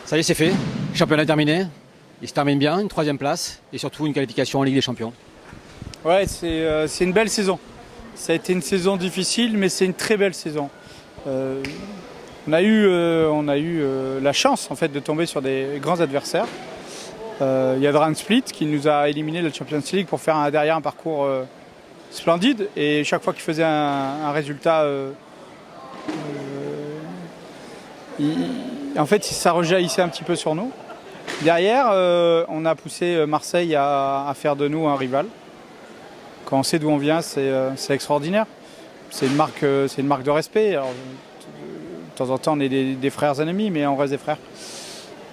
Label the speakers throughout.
Speaker 1: Ça y est, c'est fait. Le championnat est terminé. Il se termine bien, une 3e place et surtout une qualification en Ligue des Champions.
Speaker 2: Ouais, c'est une belle saison. Ça a été une saison difficile, mais c'est une très belle saison. On a eu la chance en fait, de tomber sur des grands adversaires. Il y a Dragon Split qui nous a éliminé de la Champions League pour faire derrière un parcours splendide. Et chaque fois qu'il faisait un résultat, en fait, ça rejaillissait un petit peu sur nous. Derrière, on a poussé Marseille à faire de nous un rival. Quand on sait d'où on vient, c'est extraordinaire. C'est une marque de respect. Alors, de temps en temps, on est des frères ennemis, mais on reste des frères.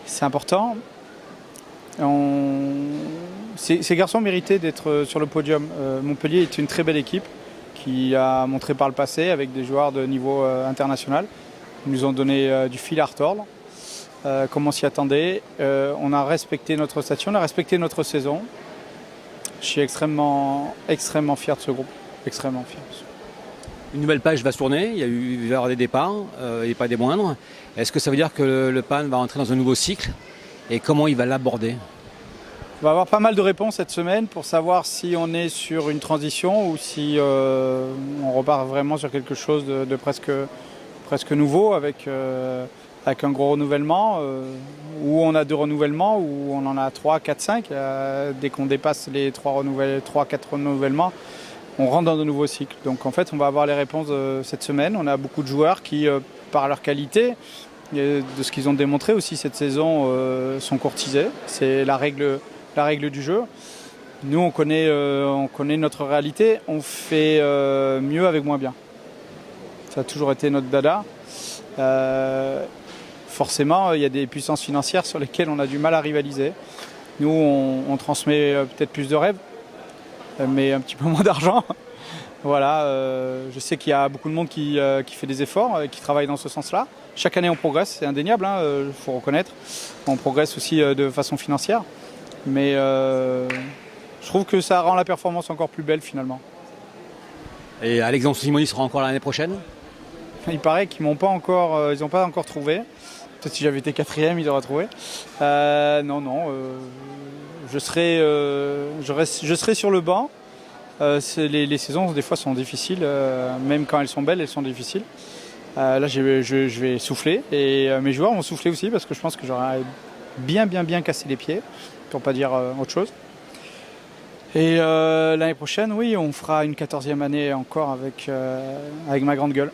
Speaker 2: C'est important. Ces garçons méritaient d'être sur le podium. Montpellier est une très belle équipe qui a montré par le passé avec des joueurs de niveau international. Ils nous ont donné du fil à retordre, comme on s'y attendait. On a respecté notre station, on a respecté notre saison. Je suis extrêmement fier de ce groupe. Extrêmement fier.
Speaker 1: Une nouvelle page va se tourner, il va y avoir des départs et pas des moindres. Est-ce que ça veut dire que le PAN va entrer dans un nouveau cycle et comment il va l'aborder?
Speaker 2: On va avoir pas mal de réponses cette semaine pour savoir si on est sur une transition ou si on repart vraiment sur quelque chose de presque nouveau avec un gros renouvellement, où on a 2 renouvellements, où on en a 3, 4, 5. Dès qu'on dépasse les 3, 4 renouvellements, on rentre dans de nouveaux cycles. Donc en fait, on va avoir les réponses cette semaine. On a beaucoup de joueurs qui, par leur qualité, et de ce qu'ils ont démontré aussi cette saison, sont courtisés. C'est la règle du jeu. Nous, on connaît notre réalité. On fait mieux avec moins bien. Ça a toujours été notre dada. Forcément, il y a des puissances financières sur lesquelles on a du mal à rivaliser. Nous, on transmet peut-être plus de rêves, mais un petit peu moins d'argent. Voilà, je sais qu'il y a beaucoup de monde qui fait des efforts, qui travaille dans ce sens-là. Chaque année, on progresse, c'est indéniable, faut reconnaître. On progresse aussi de façon financière. Mais je trouve que ça rend la performance encore plus belle, finalement.
Speaker 1: Et Alexandre Simoni sera encore là l'année prochaine?
Speaker 2: Il paraît qu'ils n'ont pas encore trouvé. Peut-être si j'avais été 4e, ils auraient trouvé. Non. Je serai sur le banc. Les saisons, des fois, sont difficiles. Même quand elles sont belles, elles sont difficiles. Là, je vais souffler. Et mes joueurs vont souffler aussi parce que je pense que j'aurais bien cassé les pieds, pour ne pas dire autre chose. Et l'année prochaine, oui, on fera une 14e année encore avec ma grande gueule.